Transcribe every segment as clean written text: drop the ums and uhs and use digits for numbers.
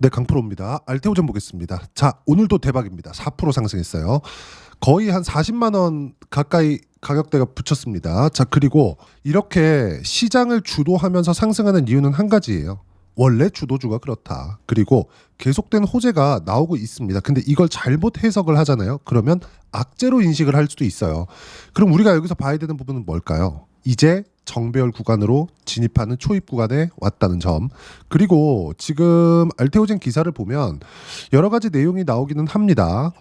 네, 강프로입니다. 알테오젠 보겠습니다. 자, 오늘도 대박입니다. 4% 상승했어요. 거의 한 40만 원 가까이 가격대가 붙였습니다. 자, 그리고 이렇게 시장을 주도하면서 상승하는 이유는 한 가지예요. 원래 주도주가 그렇다. 그리고 계속된 호재가 나오고 있습니다. 근데 이걸 잘못 해석을 하잖아요. 그러면 악재로 인식을 할 수도 있어요. 그럼 우리가 여기서 봐야 되는 부분은 뭘까요? 이제 정배열 구간으로 진입하는 초입 구간에 왔다는 점. 그리고 지금 알테오젠 기사를 보면 여러 가지 내용이 나오기는 합니다.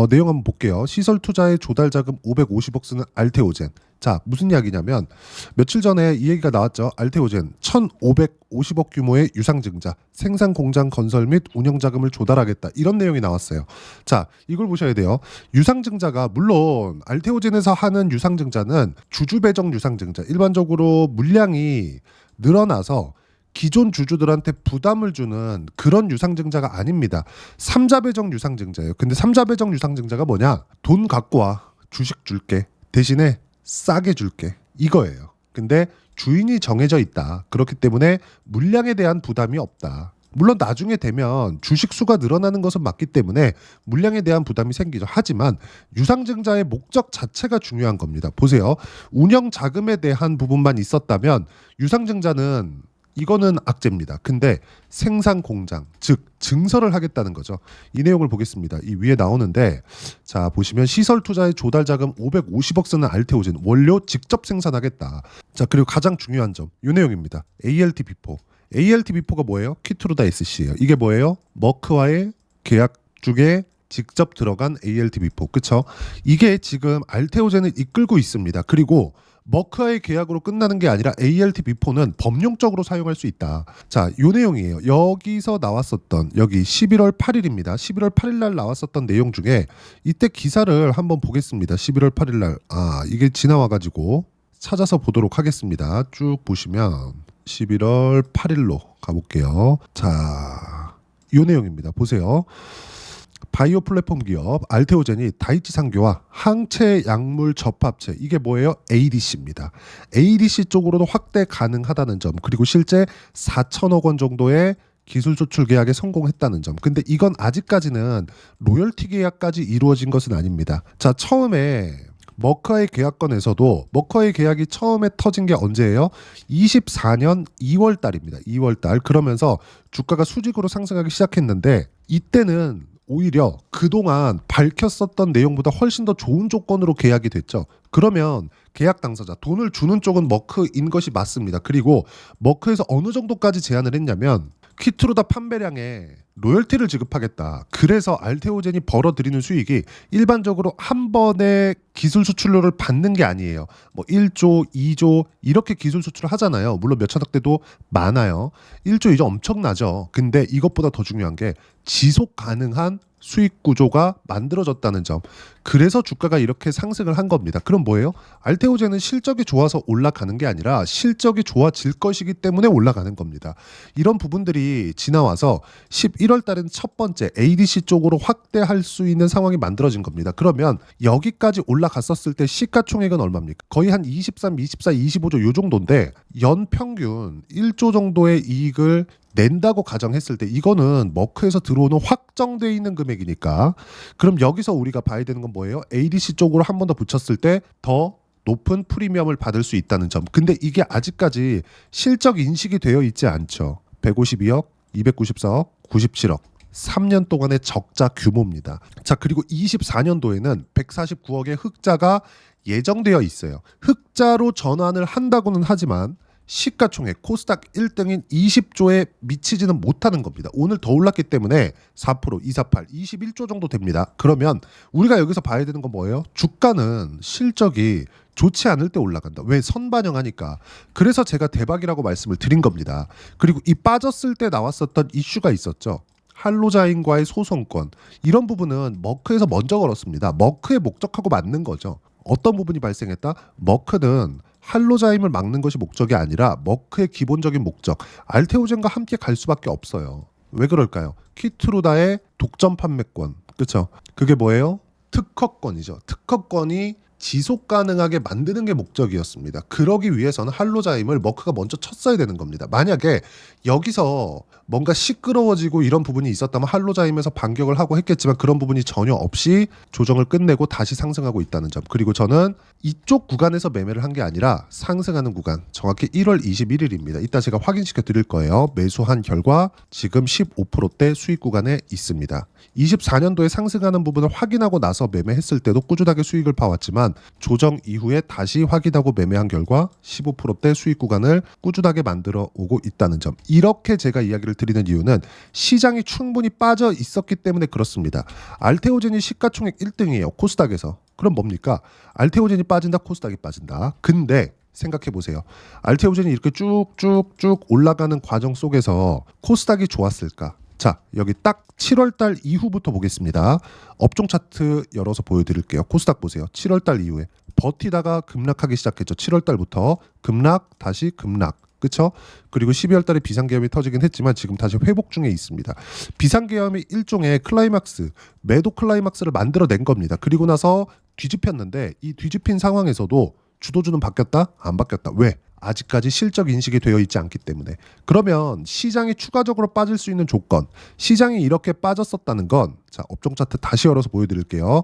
내용 한번 볼게요. 시설 투자에 조달 자금 550억 쓰는 알테오젠. 자, 무슨 이야기냐면 며칠 전에 이 얘기가 나왔죠. 알테오젠 1,550억 규모의 유상증자, 생산 공장 건설 및 운영 자금을 조달하겠다. 이런 내용이 나왔어요. 자, 이걸 보셔야 돼요. 유상증자가 물론 알테오젠에서 하는 유상증자는 주주 배정 유상증자. 일반적으로 물량이 늘어나서 기존 주주들한테 부담을 주는 그런 유상증자가 아닙니다. 삼자 배정 유상증자예요. 근데 삼자 배정 유상증자가 뭐냐? 돈 갖고 와. 주식 줄게. 대신에 싸게 줄게. 이거예요. 근데 주인이 정해져 있다. 그렇기 때문에 물량에 대한 부담이 없다. 물론 나중에 되면 주식 수가 늘어나는 것은 맞기 때문에 물량에 대한 부담이 생기죠. 하지만 유상증자의 목적 자체가 중요한 겁니다. 보세요. 운영 자금에 대한 부분만 있었다면 유상증자는 이거는 악재입니다. 근데 생산 공장, 즉 증설을 하겠다는 거죠. 이 내용을 보겠습니다. 이 위에 나오는데 자, 보시면 시설 투자에 조달 자금 550억 쓰는 알테오젠 원료 직접 생산하겠다. 자, 그리고 가장 중요한 점, 이 내용입니다. ALT-B4. ALT-B4가 뭐예요? 키트루다 SC예요. 이게 뭐예요? 머크와의 계약 중에 직접 들어간 ALT-B4. 그쵸? 이게 지금 알테오젠을 이끌고 있습니다. 그리고 머크와의 계약으로 끝나는 게 아니라 ALT-B4는 법령적으로 사용할 수 있다. 자, 요 내용이에요. 여기서 나왔었던 여기 11월 8일입니다. 11월 8일 날 나왔었던 내용 중에 이때 기사를 한번 보겠습니다. 11월 8일 날. 이게 지나와 가지고 찾아서 보도록 하겠습니다. 쭉 보시면 11월 8일로 가볼게요. 자, 요 내용입니다. 보세요. 바이오 플랫폼 기업 알테오젠이 다이치 상교와 항체 약물 접합체, 이게 뭐예요? ADC입니다. ADC 쪽으로도 확대 가능하다는 점, 그리고 실제 4천억 원 정도의 기술 수출 계약에 성공했다는 점. 근데 이건 아직까지는 로열티 계약까지 이루어진 것은 아닙니다. 자, 처음에 머크와의 계약건에서도 머크와의 계약이 처음에 터진 게 언제예요? 24년 2월 달입니다. 2월 달. 그러면서 주가가 수직으로 상승하기 시작했는데 이때는 오히려 그동안 밝혔었던 내용보다 훨씬 더 좋은 조건으로 계약이 됐죠. 그러면 계약 당사자, 돈을 주는 쪽은 머크인 것이 맞습니다. 그리고 머크에서 어느 정도까지 제한을 했냐면 키트루다 판매량에 로열티를 지급하겠다. 그래서 알테오젠이 벌어들이는 수익이 일반적으로 한 번에 기술 수출료를 받는 게 아니에요. 뭐 1조, 2조 이렇게 기술 수출을 하잖아요. 물론 몇천억 대도 많아요. 1조, 2조 엄청나죠. 근데 이것보다 더 중요한 게 지속 가능한 수익 구조가 만들어졌다는 점. 그래서 주가가 이렇게 상승을 한 겁니다. 그럼 뭐예요? 알테오젠은 실적이 좋아서 올라가는 게 아니라 실적이 좋아질 것이기 때문에 올라가는 겁니다. 이런 부분들이 지나와서 11월 달은 첫 번째 ADC 쪽으로 확대할 수 있는 상황이 만들어진 겁니다. 그러면 여기까지 올라갔었을 때 시가총액은 얼마입니까? 거의 한 23, 24, 25조 요 정도인데 연 평균 1조 정도의 이익을 낸다고 가정했을 때 이거는 머크에서 들어오는 확정돼 있는 금액이니까, 그럼 여기서 우리가 봐야 되는 건 뭐예요? ADC 쪽으로 한 번 더 붙였을 때 더 높은 프리미엄을 받을 수 있다는 점. 근데 이게 아직까지 실적 인식이 되어 있지 않죠. 152억, 294억, 97억. 3년 동안의 적자 규모입니다. 자, 그리고 24년도에는 149억의 흑자가 예정되어 있어요. 흑자로 전환을 한다고는 하지만 시가총액 코스닥 1등인 20조에 미치지는 못하는 겁니다. 오늘 더 올랐기 때문에 4%, 248, 21조 정도 됩니다. 그러면 우리가 여기서 봐야 되는 건 뭐예요? 주가는 실적이 좋지 않을 때 올라간다. 왜? 선반영하니까. 그래서 제가 대박이라고 말씀을 드린 겁니다. 그리고 이 빠졌을 때 나왔었던 이슈가 있었죠. 할로자인과의 소송권. 이런 부분은 머크에서 먼저 걸었습니다. 머크의 목적하고 맞는 거죠. 어떤 부분이 발생했다? 머크는 할로자임을 막는 것이 목적이 아니라 머크의 기본적인 목적, 알테오젠과 함께 갈 수밖에 없어요. 왜 그럴까요? 키트루다의 독점 판매권, 그렇죠? 그게 뭐예요? 특허권이죠. 특허권이 지속 가능하게 만드는 게 목적이었습니다. 그러기 위해서는 할로자임을 머크가 먼저 쳤어야 되는 겁니다. 만약에 여기서 뭔가 시끄러워지고 이런 부분이 있었다면 할로자임에서 반격을 하고 했겠지만 그런 부분이 전혀 없이 조정을 끝내고 다시 상승하고 있다는 점. 그리고 저는 이쪽 구간에서 매매를 한 게 아니라 상승하는 구간, 정확히 1월 21일입니다. 이따 제가 확인시켜 드릴 거예요. 매수한 결과 지금 15%대 수익 구간에 있습니다. 24년도에 상승하는 부분을 확인하고 나서 매매했을 때도 꾸준하게 수익을 봐왔지만 조정 이후에 다시 확인하고 매매한 결과 15%대 수익 구간을 꾸준하게 만들어 오고 있다는 점. 이렇게 제가 이야기를 드리는 이유는 시장이 충분히 빠져 있었기 때문에 그렇습니다. 알테오젠이 시가총액 1등이에요. 코스닥에서. 그럼 뭡니까? 알테오젠이 빠진다, 코스닥이 빠진다. 근데 생각해 보세요. 알테오젠이 이렇게 쭉쭉쭉 올라가는 과정 속에서 코스닥이 좋았을까? 자, 여기 딱 7월달 이후부터 보겠습니다. 업종 차트 열어서 보여드릴게요. 코스닥 보세요. 7월달 이후에 버티다가 급락하기 시작했죠. 7월달부터 급락, 다시 급락. 그렇죠? 그리고 12월달에 비상계엄이 터지긴 했지만 지금 다시 회복 중에 있습니다. 비상계엄이 일종의 클라이막스, 매도 클라이막스를 만들어낸 겁니다. 그리고 나서 뒤집혔는데 이 뒤집힌 상황에서도 주도주는 바뀌었다? 안 바뀌었다. 왜? 아직까지 실적 인식이 되어 있지 않기 때문에. 그러면 시장이 추가적으로 빠질 수 있는 조건, 시장이 이렇게 빠졌었다는 건, 자, 업종 차트 다시 열어서 보여드릴게요.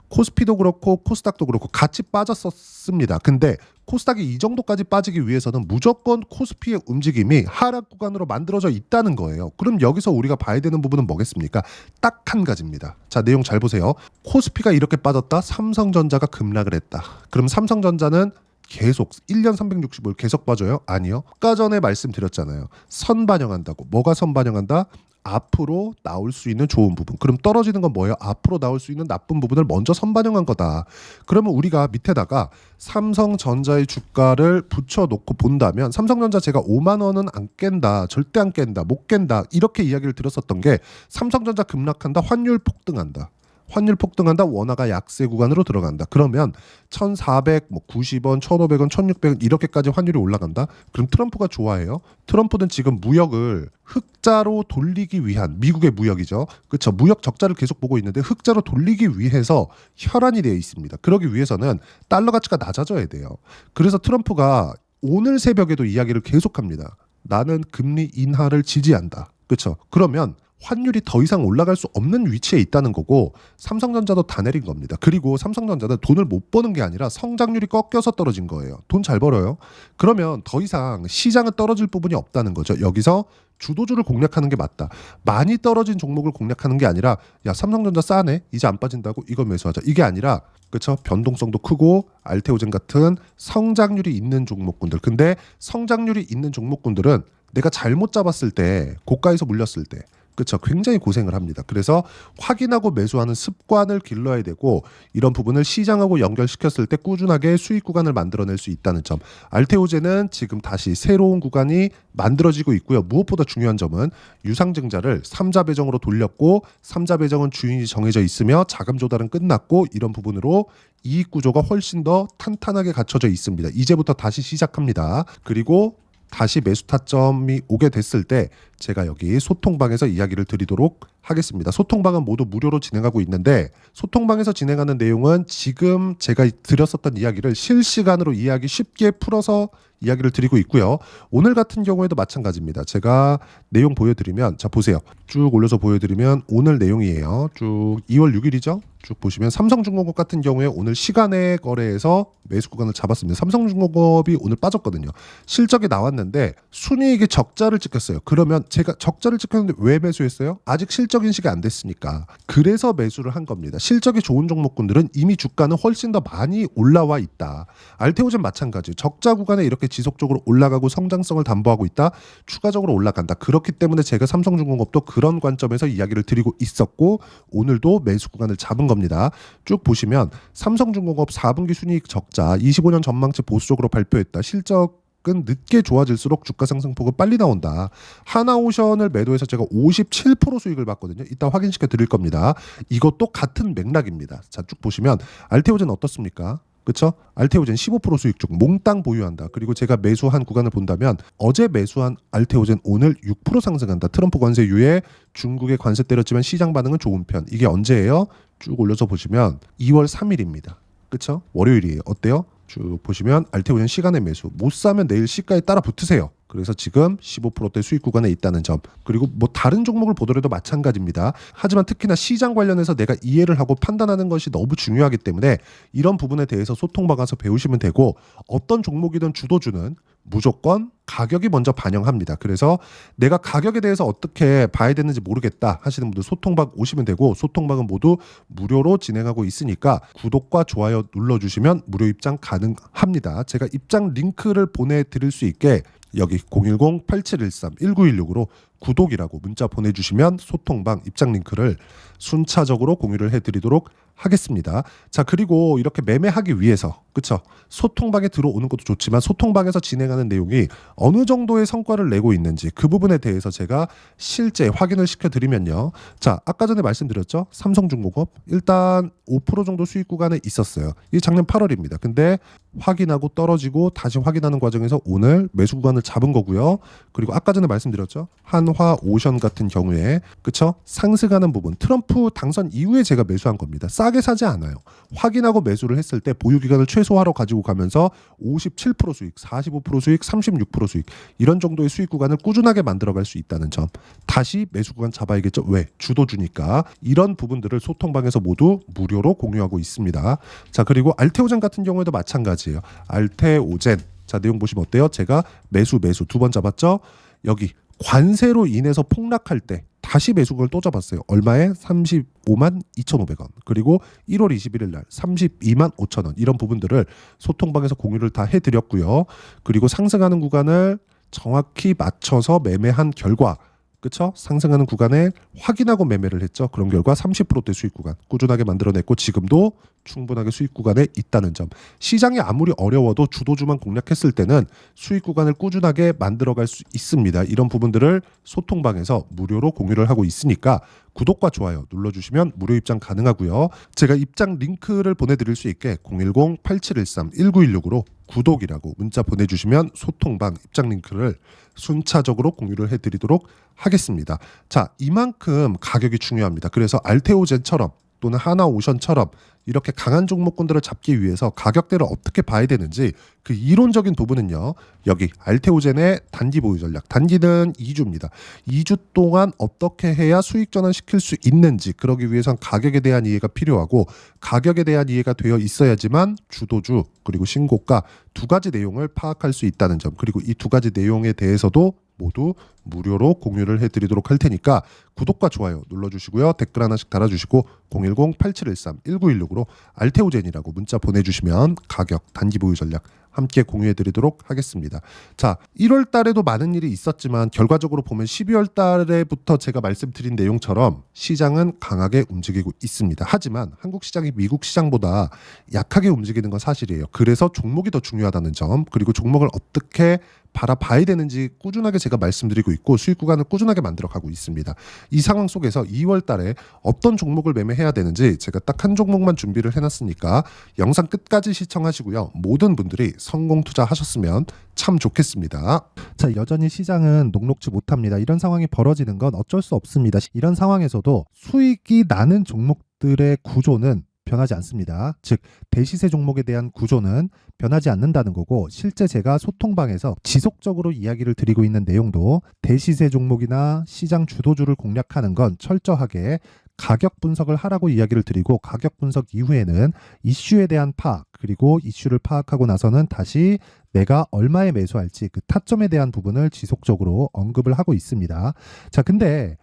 코스피도 그렇고 코스닥도 그렇고 같이 빠졌었습니다. 근데 코스닥이 이 정도까지 빠지기 위해서는 무조건 코스피의 움직임이 하락 구간으로 만들어져 있다는 거예요. 그럼 여기서 우리가 봐야 되는 부분은 뭐겠습니까? 딱 한 가지입니다. 자, 내용 잘 보세요. 코스피가 이렇게 빠졌다, 삼성전자가 급락을 했다. 그럼 삼성전자는 계속 1년 365일 계속 빠져요? 아니요. 아까 전에 말씀드렸잖아요. 선반영한다고. 뭐가 선반영한다? 앞으로 나올 수 있는 좋은 부분. 그럼 떨어지는 건 뭐예요? 앞으로 나올 수 있는 나쁜 부분을 먼저 선반영한 거다. 그러면 우리가 밑에다가 삼성전자의 주가를 붙여놓고 본다면 삼성전자 제가 5만 원은 안 깬다. 절대 안 깬다. 못 깬다. 이렇게 이야기를 들었었던 게 삼성전자 급락한다. 환율 폭등한다. 환율 폭등한다. 원화가 약세 구간으로 들어간다. 그러면 1,490원, 1,500원, 1,600원 이렇게까지 환율이 올라간다. 그럼 트럼프가 좋아해요. 트럼프는 지금 무역을 흑자로 돌리기 위한, 미국의 무역이죠. 그렇죠. 무역 적자를 계속 보고 있는데 흑자로 돌리기 위해서 혈안이 되어 있습니다. 그러기 위해서는 달러 가치가 낮아져야 돼요. 그래서 트럼프가 오늘 새벽에도 이야기를 계속합니다. 나는 금리 인하를 지지한다. 그렇죠. 그러면 환율이 더 이상 올라갈 수 없는 위치에 있다는 거고 삼성전자도 다 내린 겁니다. 그리고 삼성전자는 돈을 못 버는 게 아니라 성장률이 꺾여서 떨어진 거예요. 돈 잘 벌어요. 그러면 더 이상 시장은 떨어질 부분이 없다는 거죠. 여기서 주도주를 공략하는 게 맞다. 많이 떨어진 종목을 공략하는 게 아니라 야, 삼성전자 싸네. 이제 안 빠진다고 이거 매수하자. 이게 아니라 그렇죠. 변동성도 크고 알테오젠 같은 성장률이 있는 종목군들. 근데 성장률이 있는 종목군들은 내가 잘못 잡았을 때, 고가에서 물렸을 때 그렇죠. 굉장히 고생을 합니다. 그래서 확인하고 매수하는 습관을 길러야 되고 이런 부분을 시장하고 연결시켰을 때 꾸준하게 수익 구간을 만들어낼 수 있다는 점. 알테오젠은 지금 다시 새로운 구간이 만들어지고 있고요. 무엇보다 중요한 점은 유상증자를 3자 배정으로 돌렸고 3자 배정은 주인이 정해져 있으며 자금 조달은 끝났고 이런 부분으로 이익 구조가 훨씬 더 탄탄하게 갖춰져 있습니다. 이제부터 다시 시작합니다. 그리고 다시 매수 타점이 오게 됐을 때 제가 여기 소통방에서 이야기를 드리도록 하겠습니다. 소통방은 모두 무료로 진행하고 있는데 소통방에서 진행하는 내용은 지금 제가 드렸었던 이야기를 실시간으로 이해하기 쉽게 풀어서 이야기를 드리고 있고요. 오늘 같은 경우에도 마찬가지입니다. 제가 내용 보여드리면 자 보세요. 쭉 올려서 보여드리면 오늘 내용이에요. 쭉 2월 6일이죠. 쭉 보시면 삼성중공업 같은 경우에 오늘 시간의 거래에서 매수 구간을 잡았습니다. 삼성중공업이 오늘 빠졌거든요. 실적이 나왔는데 순이익이 적자를 찍혔어요. 그러면 제가 적자를 찍혔는데 왜 매수했어요? 아직 실적 인식이 안 됐으니까. 그래서 매수를 한 겁니다. 실적이 좋은 종목군들은 이미 주가는 훨씬 더 많이 올라와 있다. 알테오젠 마찬가지. 적자 구간에 이렇게 지속적으로 올라가고 성장성을 담보하고 있다. 추가적으로 올라간다. 그렇기 때문에 제가 삼성중공업도 그런 관점에서 이야기를 드리고 있었고 오늘도 매수 구간을 잡은 겁니다. 쭉 보시면 삼성중공업 4분기 순이익 적자 25년 전망치 보수적으로 발표했다. 실적은 늦게 좋아질수록 주가 상승폭은 빨리 나온다. 하나오션을 매도해서 제가 57% 수익을 봤거든요. 이따 확인시켜 드릴 겁니다. 이것도 같은 맥락입니다. 자, 쭉 보시면 알테오젠 어떻습니까? 그렇죠? 알테오젠 15% 수익 중 몽땅 보유한다. 그리고 제가 매수한 구간을 본다면 어제 매수한 알테오젠 오늘 6% 상승한다. 트럼프 관세 이후에 중국의 관세 때렸지만 시장 반응은 좋은 편. 이게 언제예요? 쭉 올려서 보시면 2월 3일입니다. 그쵸? 월요일이에요. 어때요? 쭉 보시면 알테오젠 시간의 매수. 못 사면 내일 시가에 따라 붙으세요. 그래서 지금 15%대 수익 구간에 있다는 점. 그리고 뭐 다른 종목을 보더라도 마찬가지입니다. 하지만 특히나 시장 관련해서 내가 이해를 하고 판단하는 것이 너무 중요하기 때문에 이런 부분에 대해서 소통방 가서 배우시면 되고, 어떤 종목이든 주도주는 무조건 가격이 먼저 반영합니다. 그래서 내가 가격에 대해서 어떻게 봐야 되는지 모르겠다 하시는 분들 소통방 오시면 되고, 소통방은 모두 무료로 진행하고 있으니까 구독과 좋아요 눌러주시면 무료 입장 가능합니다. 제가 입장 링크를 보내드릴 수 있게 여기 010-8713-1916으로 구독이라고 문자 보내주시면 소통방 입장 링크를 순차적으로 공유를 해드리도록 하겠습니다. 자, 그리고 이렇게 매매하기 위해서, 그쵸? 소통방에 들어오는 것도 좋지만 소통방에서 진행하는 내용이 어느 정도의 성과를 내고 있는지 그 부분에 대해서 제가 실제 확인을 시켜드리면요. 자, 아까 전에 말씀드렸죠? 삼성중공업 일단 5% 정도 수익 구간에 있었어요. 이게 작년 8월입니다. 근데 확인하고 떨어지고 다시 확인하는 과정에서 오늘 매수 구간을 잡은 거고요. 그리고 아까 전에 말씀드렸죠? 한화오션 같은 경우에, 그쵸? 상승하는 부분, 트럼프 당선 이후에 제가 매수한 겁니다. 싸게 사지 않아요. 확인하고 매수를 했을 때 보유기간을 최소화로 가지고 가면서 57% 수익, 45% 수익, 36% 수익, 이런 정도의 수익 구간을 꾸준하게 만들어갈 수 있다는 점. 다시 매수 구간 잡아야겠죠. 왜? 주도주니까. 이런 부분들을 소통방에서 모두 무료로 공유하고 있습니다. 자, 그리고 알테오젠 같은 경우에도 마찬가지예요. 알테오젠, 자, 내용 보시면 어때요? 제가 매수 두 번 잡았죠. 여기 관세로 인해서 폭락할 때 다시 매수를 또 잡았어요. 얼마에? 35만 2,500원. 그리고 1월 21일 날 32만 5천원. 이런 부분들을 소통방에서 공유를 다 해드렸고요. 그리고 상승하는 구간을 정확히 맞춰서 매매한 결과, 그쵸? 상승하는 구간에 확인하고 매매를 했죠. 그런 결과 30%대 수익 구간 꾸준하게 만들어냈고, 지금도 충분하게 수익 구간에 있다는 점. 시장이 아무리 어려워도 주도주만 공략했을 때는 수익 구간을 꾸준하게 만들어갈 수 있습니다. 이런 부분들을 소통방에서 무료로 공유를 하고 있으니까 구독과 좋아요 눌러주시면 무료 입장 가능하고요. 제가 입장 링크를 보내드릴 수 있게 010-8713-1916으로 구독이라고 문자 보내주시면 소통방 입장 링크를 순차적으로 공유를 해드리도록 하겠습니다. 자, 이만큼 가격이 중요합니다. 그래서 알테오젠처럼 또는 하나오션처럼 이렇게 강한 종목군들을 잡기 위해서 가격대를 어떻게 봐야 되는지 그 이론적인 부분은요. 여기 알테오젠의 단기 보유 전략. 단기는 2주입니다. 2주 동안 어떻게 해야 수익 전환시킬 수 있는지, 그러기 위해선 가격에 대한 이해가 필요하고, 가격에 대한 이해가 되어 있어야지만 주도주 그리고 신고가 두 가지 내용을 파악할 수 있다는 점, 그리고 이 두 가지 내용에 대해서도 모두 무료로 공유를 해드리도록 할 테니까 구독과 좋아요 눌러주시고요. 댓글 하나씩 달아주시고 010-8713-1916으로 알테오젠이라고 문자 보내주시면 가격, 단기 보유 전략 함께 공유해드리도록 하겠습니다. 자, 1월 달에도 많은 일이 있었지만 결과적으로 보면 12월 달에부터 제가 말씀드린 내용처럼 시장은 강하게 움직이고 있습니다. 하지만 한국 시장이 미국 시장보다 약하게 움직이는 건 사실이에요. 그래서 종목이 더 중요하다는 점, 그리고 종목을 어떻게 바라봐야 되는지 꾸준하게 제가 말씀드리고 있고, 수익 구간을 꾸준하게 만들어가고 있습니다. 이 상황 속에서 2월 달에 어떤 종목을 매매해야 되는지 제가 딱 한 종목만 준비를 해놨으니까 영상 끝까지 시청하시고요. 모든 분들이 성공 투자하셨으면 참 좋겠습니다. 자, 여전히 시장은 녹록지 못합니다. 이런 상황이 벌어지는 건 어쩔 수 없습니다. 이런 상황에서도 수익이 나는 종목들의 구조는 변하지 않습니다. 즉, 대시세 종목에 대한 구조는 변하지 않는다는 거고, 실제 제가 소통방에서 지속적으로 이야기를 드리고 있는 내용도 대시세 종목이나 시장 주도주를 공략하는 건 철저하게 가격 분석을 하라고 이야기를 드리고, 가격 분석 이후에는 이슈에 대한 파악, 그리고 이슈를 파악하고 나서는 다시 내가 얼마에 매수할지 그 타점에 대한 부분을 지속적으로 언급을 하고 있습니다. 자, 근데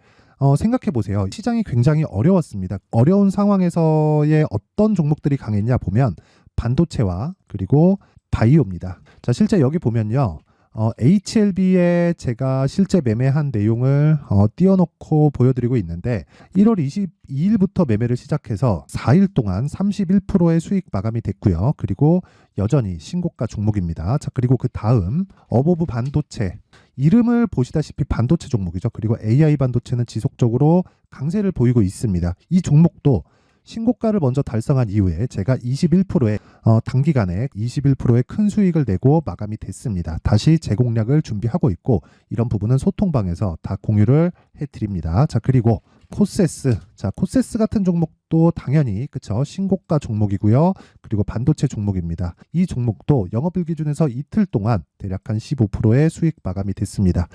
생각해 보세요. 시장이 굉장히 어려웠습니다. 어려운 상황에서의 어떤 종목들이 강했냐 보면 반도체와 그리고 바이오입니다. 자, 실제 여기 보면요. HLB에 제가 실제 매매한 내용을 띄워놓고 보여드리고 있는데, 1월 22일부터 매매를 시작해서 4일 동안 31%의 수익 마감이 됐고요. 그리고 여전히 신고가 종목입니다. 자, 그리고 그 다음 어보브 반도체, 이름을 보시다시피 반도체 종목이죠. 그리고 AI 반도체는 지속적으로 강세를 보이고 있습니다. 이 종목도 신고가를 먼저 달성한 이후에 제가 21%의 단기간에 21%의 큰 수익을 내고 마감이 됐습니다. 다시 재공략을 준비하고 있고, 이런 부분은 소통방에서 다 공유를 해드립니다. 자, 그리고 코세스, 자, 코세스 같은 종목도 당연히 그쵸 신고가 종목이고요. 그리고 반도체 종목입니다. 이 종목도 영업일 기준에서 이틀 동안 대략 한 15%의 수익 마감이 됐습니다.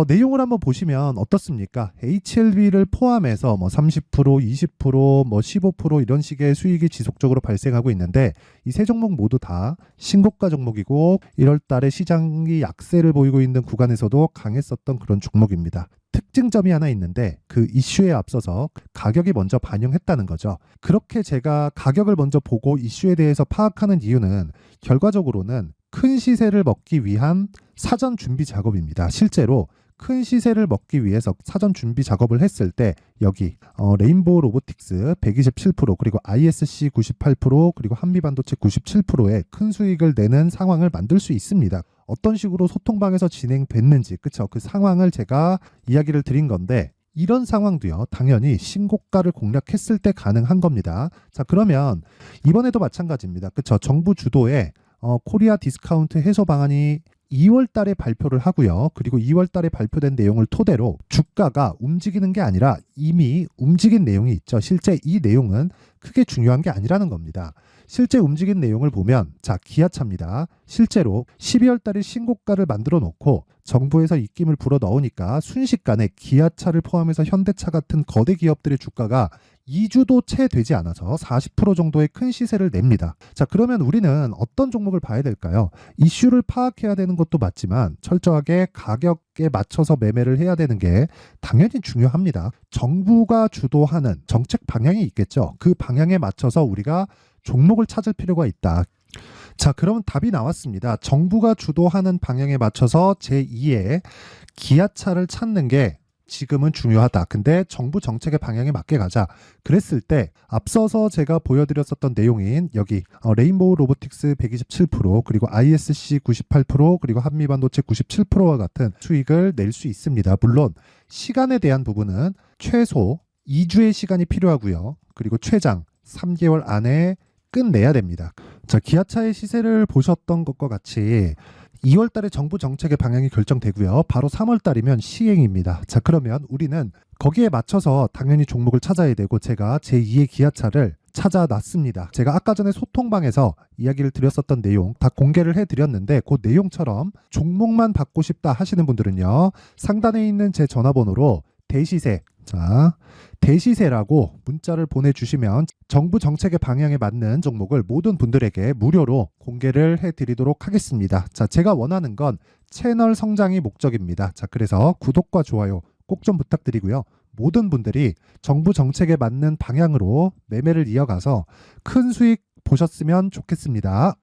내용을 한번 보시면 어떻습니까? HLB를 포함해서 뭐 30%, 20%, 뭐 15% 이런 식의 수익이 지속적으로 발생하고 있는데 이 세 종목 모두 다 신고가 종목이고 1월 달에 시장이 약세를 보이고 있는 구간에서도 강했었던 그런 종목입니다. 특징점이 하나 있는데 그 이슈에 앞서서 가격이 먼저 반영했다는 거죠. 그렇게 제가 가격을 먼저 보고 이슈에 대해서 파악하는 이유는 결과적으로는 큰 시세를 먹기 위한 사전 준비 작업입니다. 실제로 큰 시세를 먹기 위해서 사전 준비 작업을 했을 때 여기 레인보우 로보틱스 127% 그리고 ISC 98% 그리고 한미반도체 97%의 큰 수익을 내는 상황을 만들 수 있습니다. 어떤 식으로 소통방에서 진행됐는지 그쵸? 그 상황을 제가 이야기를 드린 건데 이런 상황도요 당연히 신고가를 공략했을 때 가능한 겁니다. 자, 그러면 이번에도 마찬가지입니다. 그쵸? 정부 주도의 코리아 디스카운트 해소 방안이 2월 달에 발표를 하고요. 그리고 2월 달에 발표된 내용을 토대로 주가가 움직이는 게 아니라 이미 움직인 내용이 있죠. 실제 이 내용은 크게 중요한 게 아니라는 겁니다. 실제 움직인 내용을 보면 자, 기아차입니다. 실제로 12월 달에 신고가를 만들어 놓고 정부에서 입김을 불어 넣으니까 순식간에 기아차를 포함해서 현대차 같은 거대 기업들의 주가가 2주도 채 되지 않아서 40% 정도의 큰 시세를 냅니다. 자, 그러면 우리는 어떤 종목을 봐야 될까요? 이슈를 파악해야 되는 것도 맞지만 철저하게 가격에 맞춰서 매매를 해야 되는 게 당연히 중요합니다. 정부가 주도하는 정책 방향이 있겠죠. 그 방향에 맞춰서 우리가 종목을 찾을 필요가 있다. 자, 그럼 답이 나왔습니다. 정부가 주도하는 방향에 맞춰서 제2의 기아차를 찾는 게 지금은 중요하다. 근데 정부 정책의 방향에 맞게 가자. 그랬을 때 앞서서 제가 보여드렸었던 내용인 여기 레인보우 로보틱스 127% 그리고 ISC 98% 그리고 한미반도체 97%와 같은 수익을 낼 수 있습니다. 물론 시간에 대한 부분은 최소 2주의 시간이 필요하고요. 그리고 최장 3개월 안에 끝내야 됩니다. 자, 기아차의 시세를 보셨던 것과 같이 2월 달에 정부 정책의 방향이 결정되고요. 바로 3월 달이면 시행입니다. 자, 그러면 우리는 거기에 맞춰서 당연히 종목을 찾아야 되고 제가 제2의 기아차를 찾아놨습니다. 제가 아까 전에 소통방에서 이야기를 드렸었던 내용 다 공개를 해드렸는데 그 내용처럼 종목만 받고 싶다 하시는 분들은요. 상단에 있는 제 전화번호로 대시세 자, 대시세라고 문자를 보내주시면 정부 정책의 방향에 맞는 종목을 모든 분들에게 무료로 공개를 해드리도록 하겠습니다. 자, 제가 원하는 건 채널 성장이 목적입니다. 자, 그래서 구독과 좋아요 꼭 좀 부탁드리고요. 모든 분들이 정부 정책에 맞는 방향으로 매매를 이어가서 큰 수익 보셨으면 좋겠습니다.